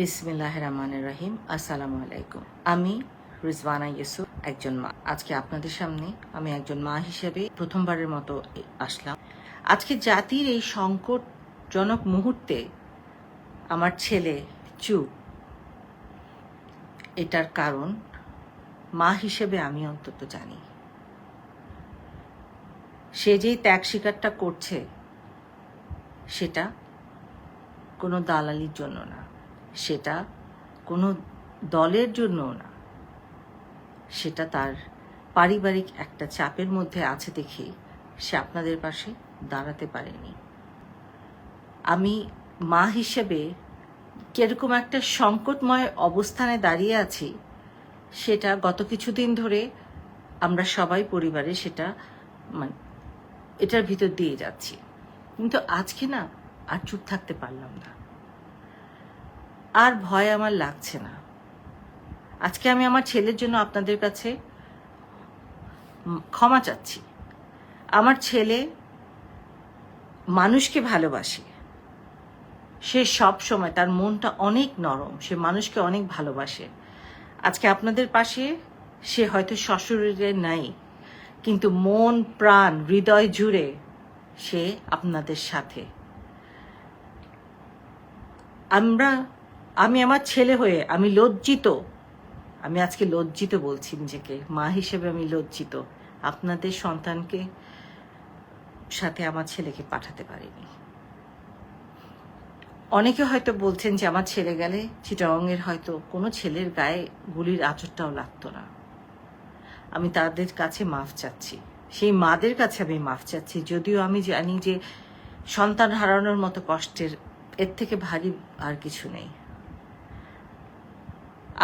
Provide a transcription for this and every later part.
বিসমিল্লাহির রহমানির রহিম। আসসালামু আলাইকুম। আমি রিজওয়ানা ইউসুফ, একজন মা। আজকে আপনাদের সামনে আমি একজন মা হিসেবে প্রথমবারের মতো আসলাম। আজকে জাতির এই সংকটজনক মুহূর্তে আমার ছেলে চুপ, এটার কারণ মা হিসেবে আমি অন্তত জানি। সে যেই ত্যাগ স্বীকারটা করছে সেটা কোনো দালালির জন্য না, সেটা কোনো দলের জন্যও না, সেটা তার পারিবারিক একটা চাপের মধ্যে আছে দেখে সে আপনাদের পাশে দাঁড়াতে পারেনি। আমি মা হিসেবে কিরকম একটা সংকটময় অবস্থানে দাঁড়িয়ে আছি সেটা গত কিছুদিন ধরে আমরা সবাই পরিবারে সেটা এটার ভিতর দিয়ে যাচ্ছি। কিন্তু আজকে না আর চুপ থাকতে পারলাম না, আর ভয় আমার লাগছে না। আজকে আমি আমার ছেলের জন্য আপনাদের কাছে ক্ষমা চাচ্ছি। আমার ছেলে মানুষকে ভালোবাসে, সে সব সময়, তার মনটা অনেক নরম, সে মানুষকে অনেক ভালোবাসে। আজকে আপনাদের পাশে সে হয়তো সশরীরে নাই, কিন্তু মন প্রাণ হৃদয় জুড়ে সে আপনাদের সাথে। আমি আমার ছেলে হয়ে আমি লজ্জিত, আমি আজকে লজ্জিত বলছি নিজেকে, মা হিসেবে আমি লজ্জিত আপনাদের সন্তানকে সাথে আমার ছেলেকে পাঠাতে পারিনি। অনেকে হয়তো বলছেন যে আমার ছেলে গেলে চিটাগংয়ের হয়তো কোনো ছেলের গায়ে গুলির আঁচড়টাও লাগতো না। আমি তাদের কাছে মাফ চাচ্ছি, সেই মাদের কাছে আমি মাফ চাচ্ছি, যদিও আমি জানি যে সন্তান হারানোর মতো কষ্টের এর থেকে ভারী আর কিছু নেই।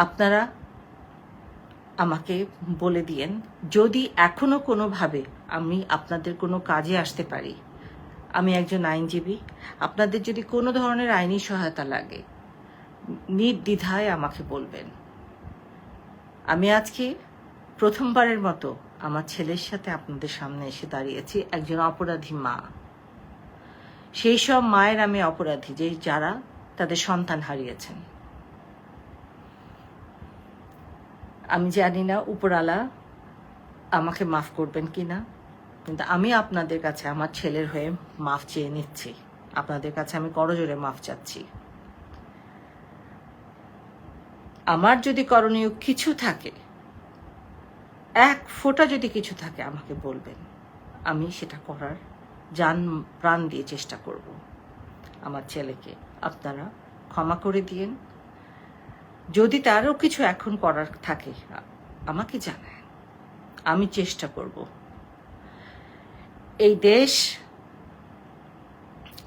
আপনারা আমাকে বলে দিয়েন, যদি এখনো কোনোভাবে আমি আপনাদের কোনো কাজে আসতে পারি। আমি একজন আইনজীবী, আপনাদের যদি কোনো ধরনের আইনি সহায়তা লাগে নির্দ্বিধায় আমাকে বলবেন। আমি আজকে প্রথমবারের মতো আমার ছেলের সাথে আপনাদের সামনে এসে দাঁড়িয়েছি, একজন অপরাধী মা। সেই সব মায়ের আমি অপরাধী যে যারা তাদের সন্তান হারিয়েছেন। আমি জানি না উপরওয়ালা আমাকে মাফ করবেন কিনা, কিন্তু আমি আপনাদের কাছে আমার ছেলের হয়ে মাফ চেয়ে নিচ্ছি। আপনাদের কাছে আমি করজোড়ে মাফ চাচ্ছি। আমার যদি করণীয় কিছু থাকে, এক ফোঁটা যদি কিছু থাকে আমাকে বলবেন, আমি সেটা করার জান প্রাণ দিয়ে চেষ্টা করব। আমার ছেলেকে আপনারা ক্ষমা করে দিয়েন। যদি তারও কিছু এখন করার থাকে আমাকে জানান, আমি চেষ্টা করব। এই দেশ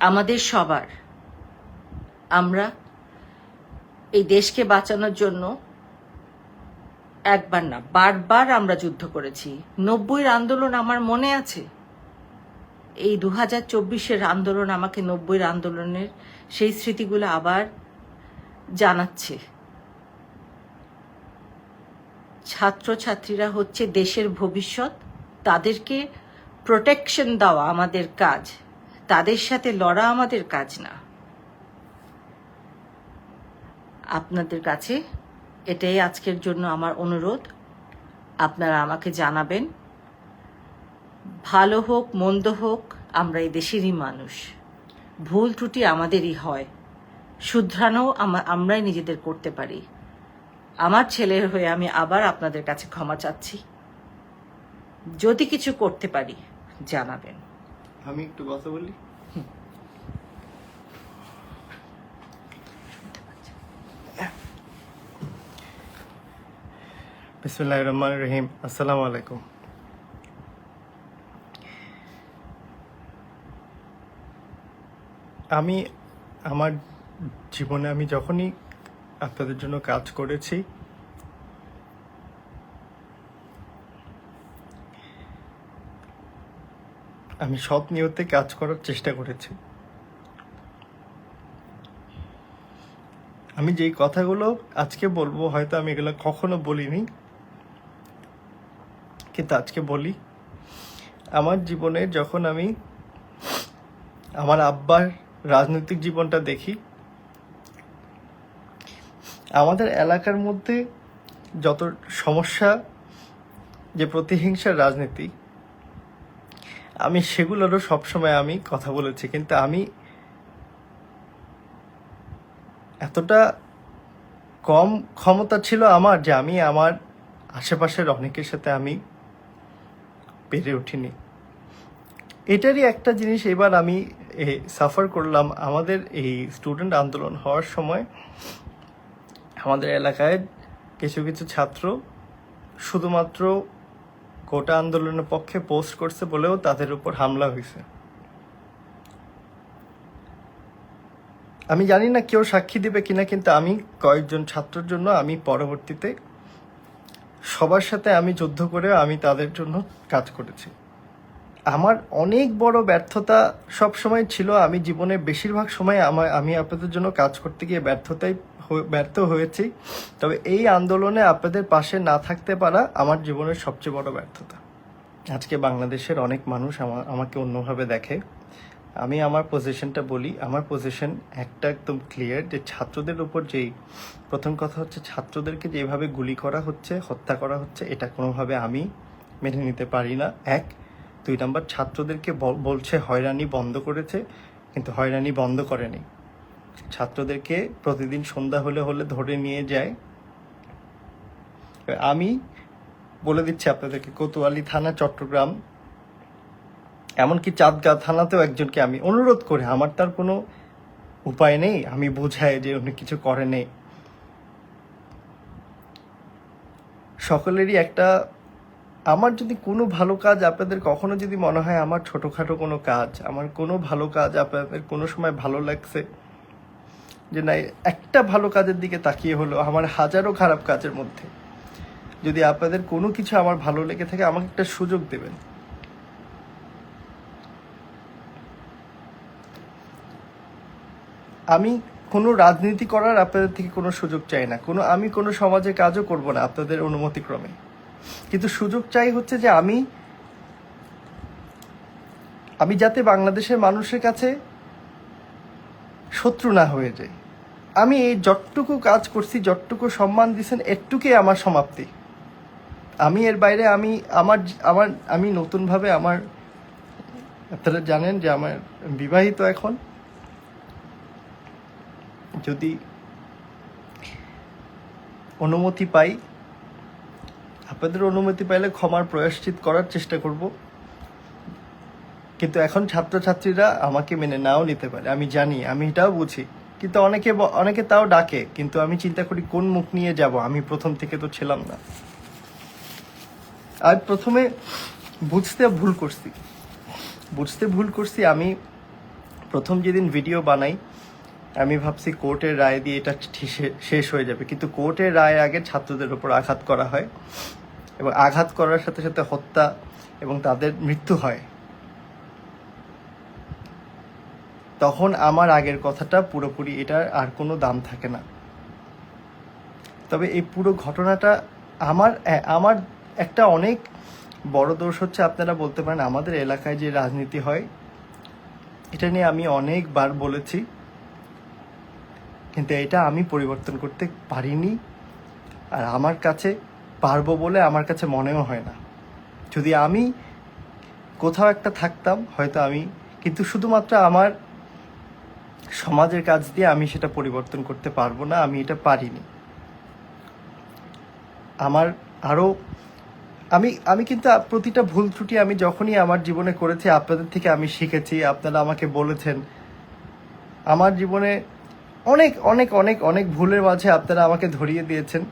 আমাদের সবার। আমরা এই দেশকে বাঁচানোর জন্য একবার না বারবার আমরা যুদ্ধ করেছি। 90-এর আন্দোলন আমার মনে আছে, এই 2024-এর আন্দোলন আমাকে 90-এর আন্দোলনের সেই স্মৃতিগুলো আবার জানাচ্ছে। ছাত্রছাত্রীরা হচ্ছে দেশের ভবিষ্যৎ, তাদেরকে প্রোটেকশন দেওয়া আমাদের কাজ, তাদের সাথে লড়া আমাদের কাজ না। আপনাদের কাছে এটাই আজকের জন্য আমার অনুরোধ। আপনারা আমাকে জানাবেন, ভালো হোক মন্দ হোক আমরা এই দেশেরই মানুষ, ভুল ত্রুটি আমাদেরই হয়, শুধরানো আমরাই নিজেদের করতে পারি। আমার ছেলের হয়ে আমি আবার আপনাদের কাছে ক্ষমা চাচ্ছি। যদি কিছু করতে পারি জানাবেন। আমি একটু কথা বলি। বিসমিল্লাহির রহমানির রহিম। আসসালামু আলাইকুম। আমি আমার জীবনে আমি যখনই আপনাদের জন্য কাজ করেছি, আমি সৎ নিয়তে কাজ করার চেষ্টা করেছি। আমি যেই কথাগুলো আজকে বলবো হয়তো আমি এগুলো কখনো বলিনি, কিন্তু আজকে বলি। আমার জীবনে যখন আমি আমার আব্বার রাজনৈতিক জীবনটা দেখি, আমাদের এলাকার মধ্যে যত সমস্যা, যে প্রতিহিংসার রাজনীতি, আমি সেগুলোরও সবসময় আমি কথা বলেছি, কিন্তু আমি এতটা কম ক্ষমতা ছিল আমার যে আমি আমার আশেপাশের অনেকের সাথে আমি পেরে উঠিনি। এটারই একটা জিনিস এবার আমি সাফার করলাম। আমাদের এই স্টুডেন্ট আন্দোলন হওয়ার সময় আমাদের এলাকায় কিছু কিছু ছাত্র শুধুমাত্র কোটা আন্দোলনের পক্ষে পোস্ট করছে বলেও তাদের উপর হামলা হয়েছে। আমি জানি না কেউ সাক্ষী দিবে কিনা, কিন্তু আমি কয়েকজন ছাত্রের জন্য আমি পরবর্তীতে সবার সাথে আমি যুদ্ধ করে আমি তাদের জন্য কাজ করেছি। আমার অনেক বড় ব্যর্থতা সব সময় ছিল, আমি জীবনে বেশিরভাগ সময় আমি আপনাদের জন্য কাজ করতে গিয়ে ব্যর্থ হয়েছি। তবে এই আন্দোলনে আপনাদের পাশে না থাকতে পারা আমার জীবনের সবচেয়ে বড় ব্যর্থতা। আজকে বাংলাদেশের অনেক মানুষ আমাকে অন্যভাবে দেখে। আমি আমার পজিশনটা বলি, আমার পজিশন একটা একদম ক্লিয়ার, যে ছাত্রদের উপর যেই প্রথম কথা হচ্ছে ছাত্রদেরকে যেভাবে গুলি করা হচ্ছে, হত্যা করা হচ্ছে, এটা কোনোভাবে আমি মেনে নিতে পারি না। 1, 2 নাম্বার, ছাত্রদেরকে বলছে হয়রানি বন্ধ করেছে, কিন্তু হয়রানি বন্ধ করেনি। ছাত্রদেরকে প্রতিদিন সন্ধ্যা হলে ধরে নিয়ে যায়। আমি বলে দিচ্ছি আপনাদেরকে, কোতোয়ালি থানা, চট্টগ্রাম, এমনকি চাঁদগাঁ থানাতেও একজনকে আমি অনুরোধ করে, আমার তার কোনো উপায় নেই, আমি বোঝাই যে উনি কিছু করে নেই। সকলেরই একটা, আমার যদি কোনো ভালো কাজ আপনাদের কখনো যদি মনে হয় আমার ছোটোখাটো কোনো কাজ, আমার কোনো ভালো কাজ আপনাদের কোনো সময় ভালো লাগছে, যে না একটা ভালো কাজের দিকে তাকিয়ে হলো আমার হাজারো খারাপ কাজের মধ্যে, যদি আপনাদের কোনো কিছু আমার ভালো লেগে থাকে, আমাকে একটা সুযোগ দেবেন। আমি কোনো রাজনীতি করার আপনাদের থেকে কোনো সুযোগ চাই না, আমি কোনো সমাজে কাজও করব না আপনাদের অনুমতিক্রমে, কিন্তু সুযোগ চাই হচ্ছে যে আমি যাতে বাংলাদেশের মানুষের কাছে শত্রু না হয়ে যাই। আমি এই যতটুকু কাজ করছি, যতটুকু সম্মান দিয়েছেন, এটুকুই আমার সমাপ্তি। আমি এর বাইরে আমি নতুনভাবে আপনারা জানেন যে আমার বিবাহিত এখন, যদি অনুমতি পাই, আপনাদের অনুমতি পাইলে ক্ষমার প্রয়াশ্চিত করার চেষ্টা করব। কিন্তু এখন ছাত্রছাত্রীরা আমাকে মেনে নাও নিতে পারে, আমি জানি, আমি এটাও বুঝি, কিন্তু অনেকে তাও ডাকে, কিন্তু আমি চিন্তা করি কোন মুখ নিয়ে যাব। আমি প্রথম থেকে তো ছিলাম না। আর প্রথমে বুঝতে ভুল করছি। আমি প্রথম যেদিন ভিডিও বানাই, আমি ভাবছি কোর্টের রায় দিয়ে এটা শেষ হয়ে যাবে, কিন্তু কোর্টের রায়ের আগে ছাত্রদের উপর আঘাত করা হয়, এবং আঘাত করার সাথে সাথে হত্যা এবং তাদের মৃত্যু হয়। তখন আমার আগের কথাটা পুরোপুরি, এটার আর কোনো দাম থাকে না। তবে এই পুরো ঘটনাটা আমার একটা অনেক বড় দোষ হচ্ছে, আপনারা বলতে পারেন আমাদের এলাকায় যে রাজনীতি হয়, এটা নিয়ে আমি অনেকবার বলেছি, কিন্তু এটা আমি পরিবর্তন করতে পারিনি, আর আমার কাছে পারবো বলে আমার কাছে মনেও হয় না। যদি আমি কোথাও একটা থাকতাম হয়তো কিন্তু শুধুমাত্র আমার সমাজের কাজ দিয়ে আমি সেটা পরিবর্তন করতে পারবো না, আমি এটা পারিনি। আমি কিন্তু প্রতিটা ভুল ত্রুটি আমি যখনই আমার জীবনে করেছি, আপনাদের থেকে আমি শিখেছি, আপনারা আমাকে বলেছেন। আমার জীবনে অনেক অনেক অনেক অনেক ভুলের মাঝে আপনারা আমাকে ধরিয়ে দিয়েছেন।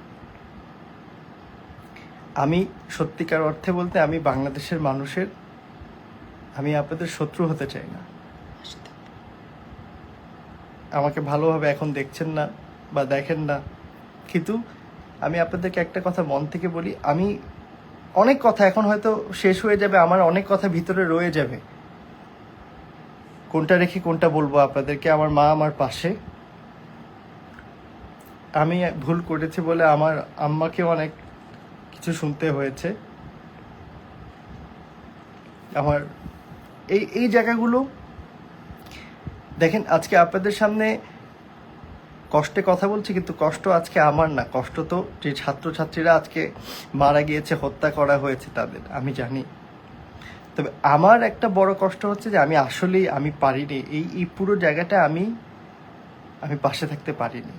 আমি সত্যিকার অর্থে বলতে, আমি বাংলাদেশের মানুষের, আমি আপনাদের শত্রু হতে চাই না। আমাকে ভালোভাবে এখন দেখছেন না বা দেখেন না, কিন্তু আমি আপনাদেরকে একটা কথা মন থেকে বলি, আমি অনেক কথা এখন হয়তো শেষ হয়ে যাবে, আমার অনেক কথা ভিতরে রয়ে যাবে, কোনটা রেখে কোনটা বলবো আপনাদেরকে। আমার মা আমার পাশে, আমি ভুল করেছি বলে আমার আম্মাকেও অনেক কিছু শুনতে হয়েছে। আমার এই জায়গাগুলো দেখেন, আজকে আপনাদের সামনে কষ্টে কথা বলছি, কিন্তু কষ্ট আজকে আমার না, কষ্ট তো যে ছাত্রছাত্রীরা আজকে মারা গিয়েছে, হত্যা করা হয়েছে তাদের, আমি জানি। তবে আমার একটা বড় কষ্ট হচ্ছে যে আমি আসলেই পারিনি, এই পুরো জায়গাটা আমি পাশে থাকতে পারিনি।